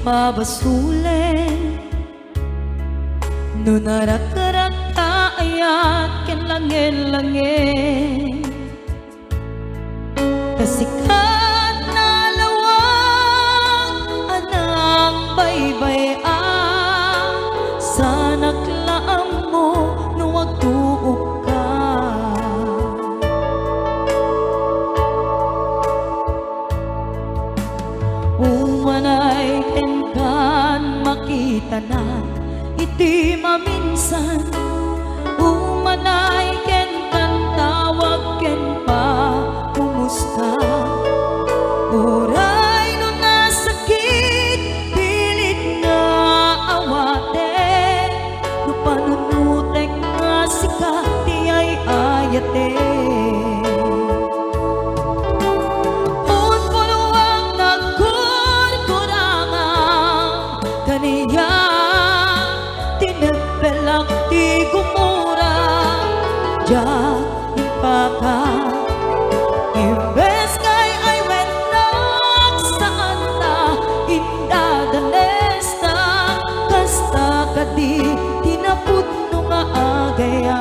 pabasulen no narak-arak ayat ken langin-langin kasikat na lawang anang baybay sa naklaam mo no wagtuok ka umanay kan makita na iti maminsan umanay ken kan tawag ken pa kumusta oray no nasakit pilit nga awate no panunutek nga sika ti ay ayate tinepelak ti gumura ja impaka imbes kay ay wenak saan na indadanes na kasta kadi tinaput no nga agaya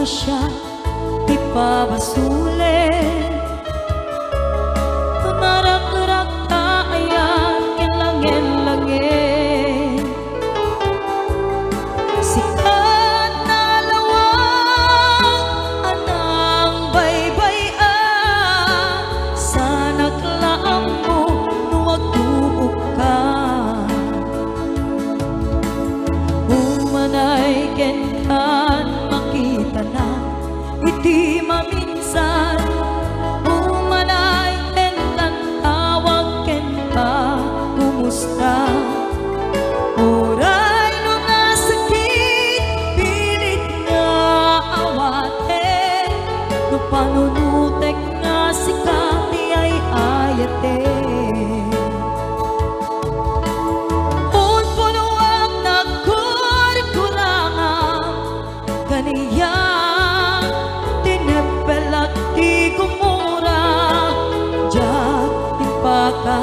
siya di pabasulen narak-arak ayan ken langin-langin sikat na lawang anang baybay sa naklaam mo no wagtuok ka umanay ken kan makita na iti maminsan umanay ken kan tawag ken pa kumusta oray no nasakit pilit nga awate no panunutek nga sikati ay ayate unpunuang nagkurkurangan kaniya tinepelak ti gumura ja impaka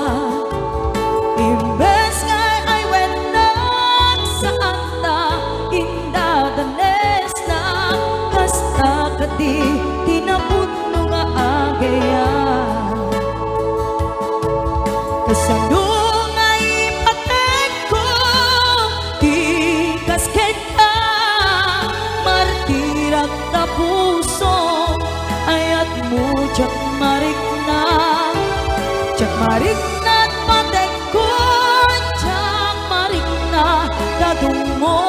imbes ngay ay wenak saan ta indadanes na kasta kadi tinaput no nga agaya kasano nga ipatek ko ti kasket ka martirak na puso ayat mo jak marik na at patek ko jak marik na dadong mo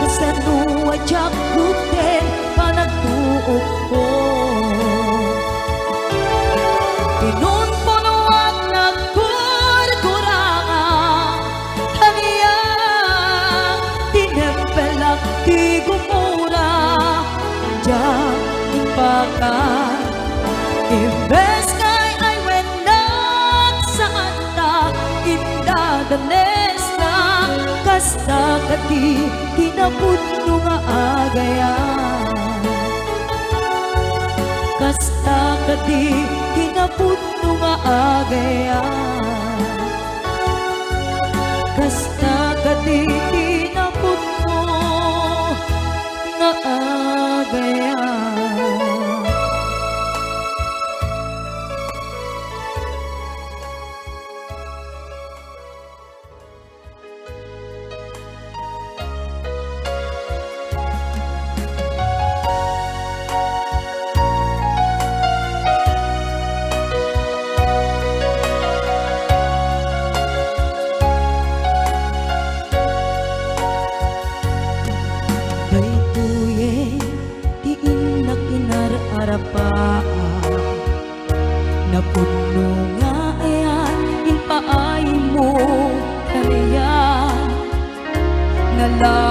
kasano ajak kuten panagtuok ko pinunpuno at nagkurkurangan kaniya tinempelak ti gumura ja impaka imbes kay ay wenak saan ta indadanes na kasta kadi tinaput no nga agaya kasta kadi tinaput no nga agaya kasta kadi tinaput no nga agaya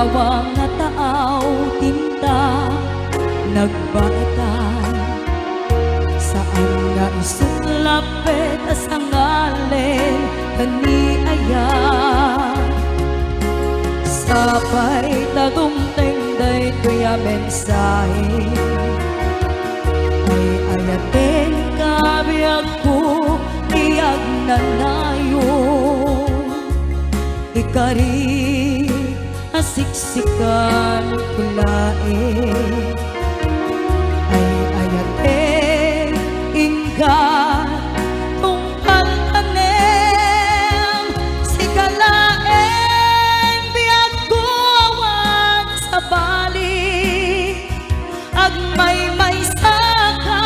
Lawang na taaw tinta nagbaitan, saan nga isuklapet as ang ngalen kaniaya. Sapay tagumteng day kuya mensahe, ay ayaten kabiyag ko tiyag nanayon. Ikari asiksikan kulae, ay ayaten inggan tungkal tanem si kalaen biyag ko awan sa bali. Agmay saka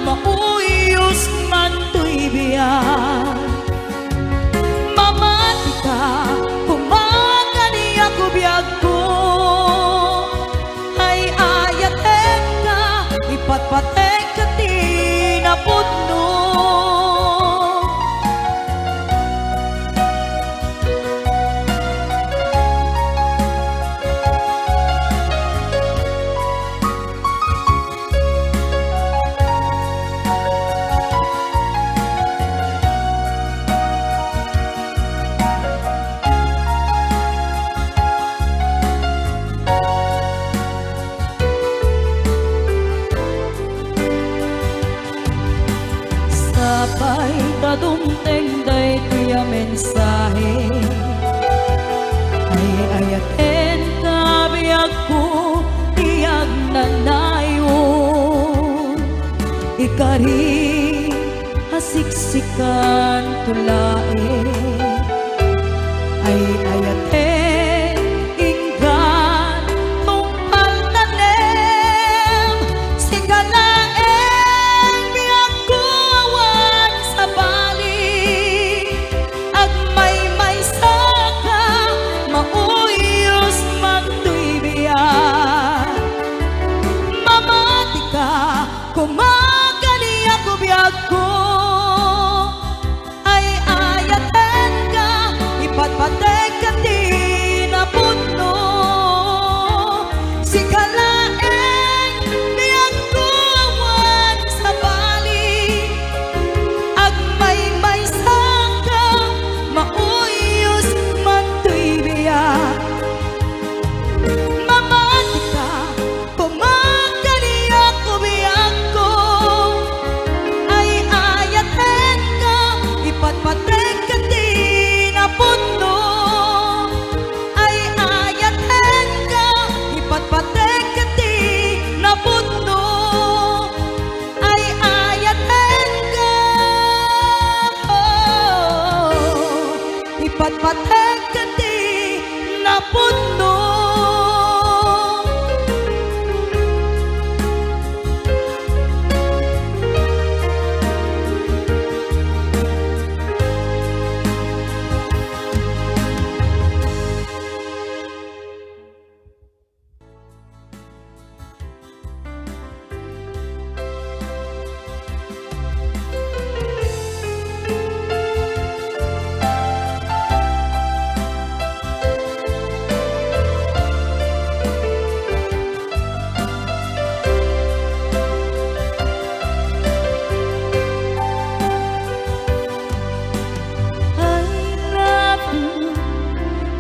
mauyos man to'y biyan, mamati ka kumagani ako biyag ko, ay ayaten ka ipatpatek ka tinapudno. Sapay kadumteng day kuya mensahe, ay ayaten kabiyag ko tiyag nanayon. Ikari hasiksikan tulae, ay ayaten inggan tungkal tanem si kalaen biyag ko awan sa bali. Agmay saka mauyos man to'y biyan, mamati ka kumagani ako biyag ko, ay ayaten ka ipatpatek ka tinapudno. Si kalaeng biyag ko awan sa bali, agmay saka mauyos man to'y biyan, mamati ka kumagani ako biyag ko, ay ayaten ka ipatpatek ka tinapudno. Ay ayaten ka ipatpatek ka tinapudno. Ay ayaten ka ipatpatek ka tinapudno.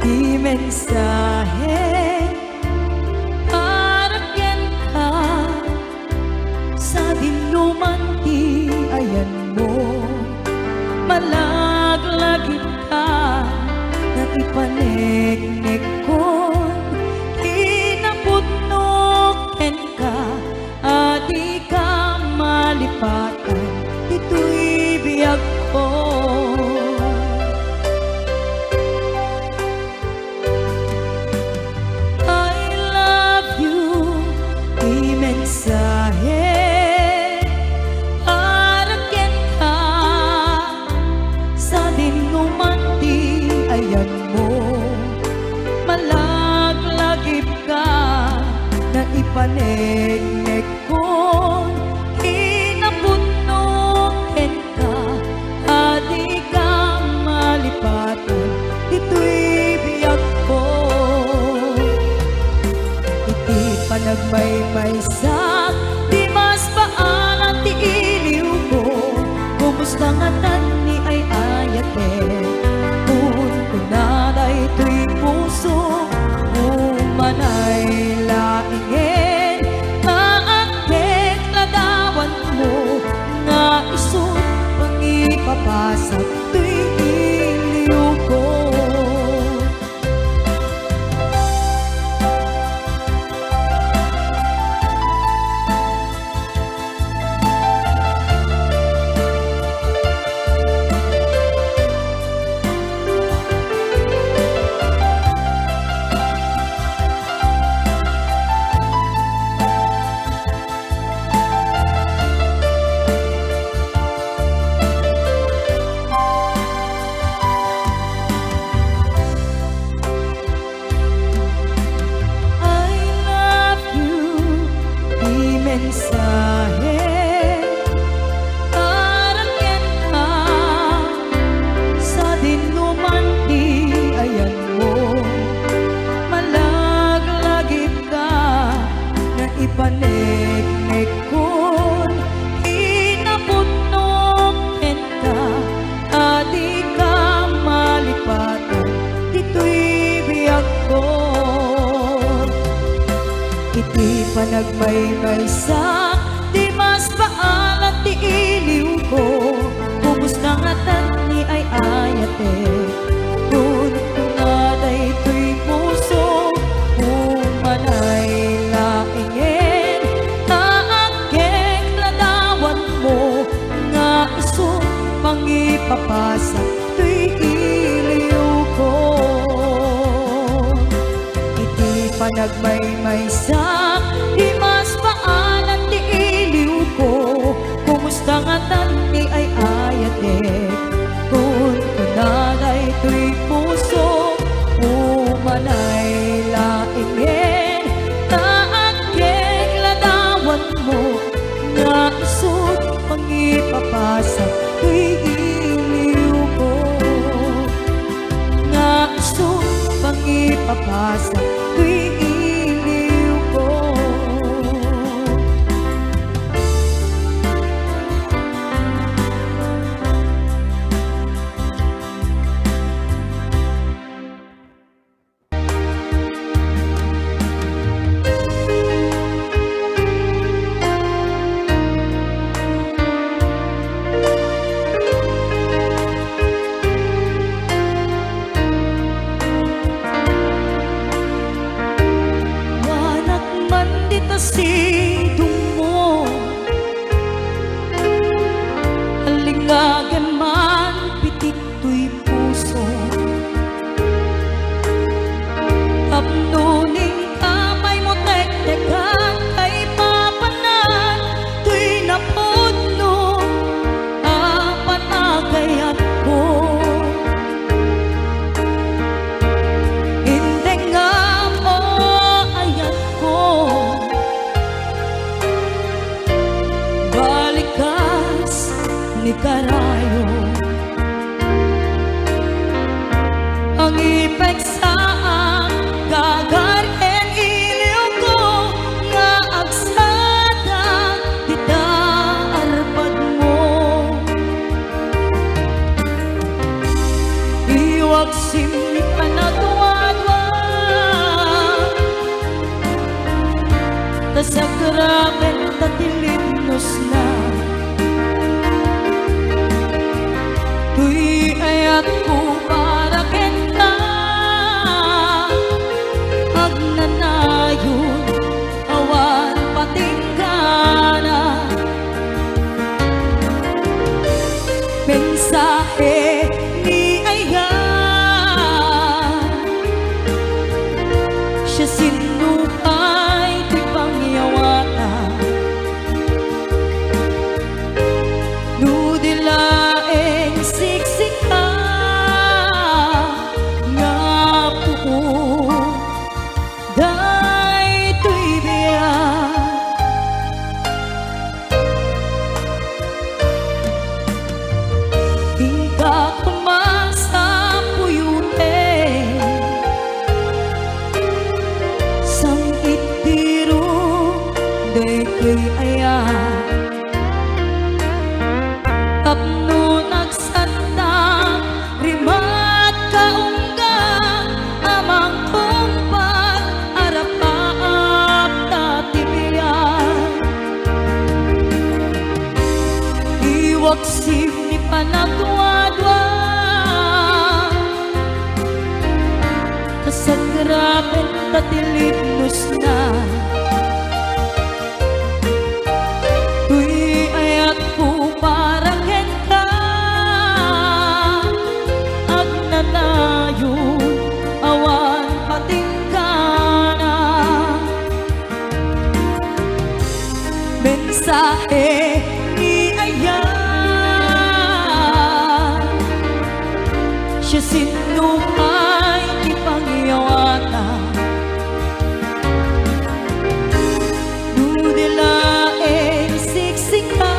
Di mensahe para ken ka sa dinuman ti ayan mo, malaglagit ka na ipaneknek kon tinapudno ken ka, adi ka malipatan dito'y biyag ko. Mensahe para ken ka sa dinuman ti ayan mo, malaglagip ka na ipaneknek kon tinapudno ken ka, adi ka malipatan dito'y biyag ko. ngatan ni ay ayate kun kunaday tuy puso umanay laingen kaakit ladawan mo nga isut pangipapasag tuy iliw ko. Mensahe taraken ka sa dinuman di ayan mo malaglagip ka na ipaneknek kon inapunoken ka adi ka malipatan dito'y biyag ko. Iti panagmaymay sa di mas paalat ti iliw ko kubus na ngatan ni ay ayate kun kungaday tuy puso umanay laingen taagkek ladawan mo nga iso pangipapasa tuy iliw ko. Panagmaymay sa di mas paalat ti iliw ko kumusta ngatan ni ay ayate kun kunaday tuy puso umanay laingen taagkek ladawan mo nga isut pangipapasa tuy iliw ko nga isut pangipapasa tuy iliw ko. Sidong mo alingagan man pitik tuy puso tapnuning kamay mo tektekan kay papanan tuy napudno apanagayat ko hindi nga mo ayat ko ni karayo ang ipek sa gagarhen iliw ko nga agsada dita arpad mo iwag simni panagwadwa tasagraben tatilimnos na tuy ayat ko para kita sa graben tatilipnos na tuy ayat ko parang ka ag nanayon awan pating ka na mensahe ni ayan siya sinuhay ipangyawata dudilaeng siksika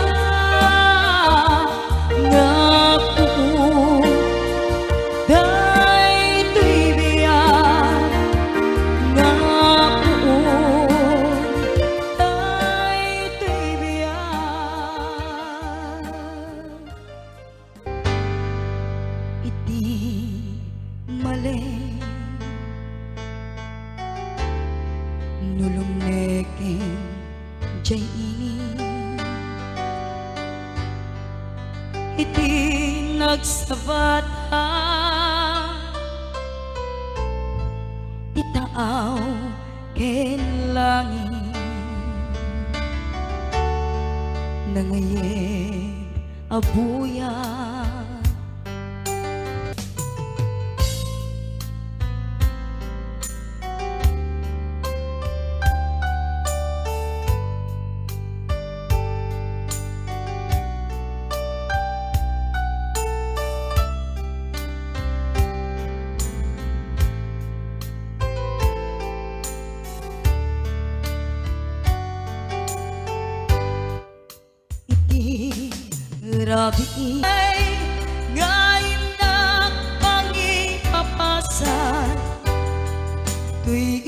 nga puo day tuy biyan nga puo day tuy biyan iti mali nulumnekin jay ini iti nagsabata itaaw ken langit nangayeg abuya grabe ay ngayon na pangipapasan tuy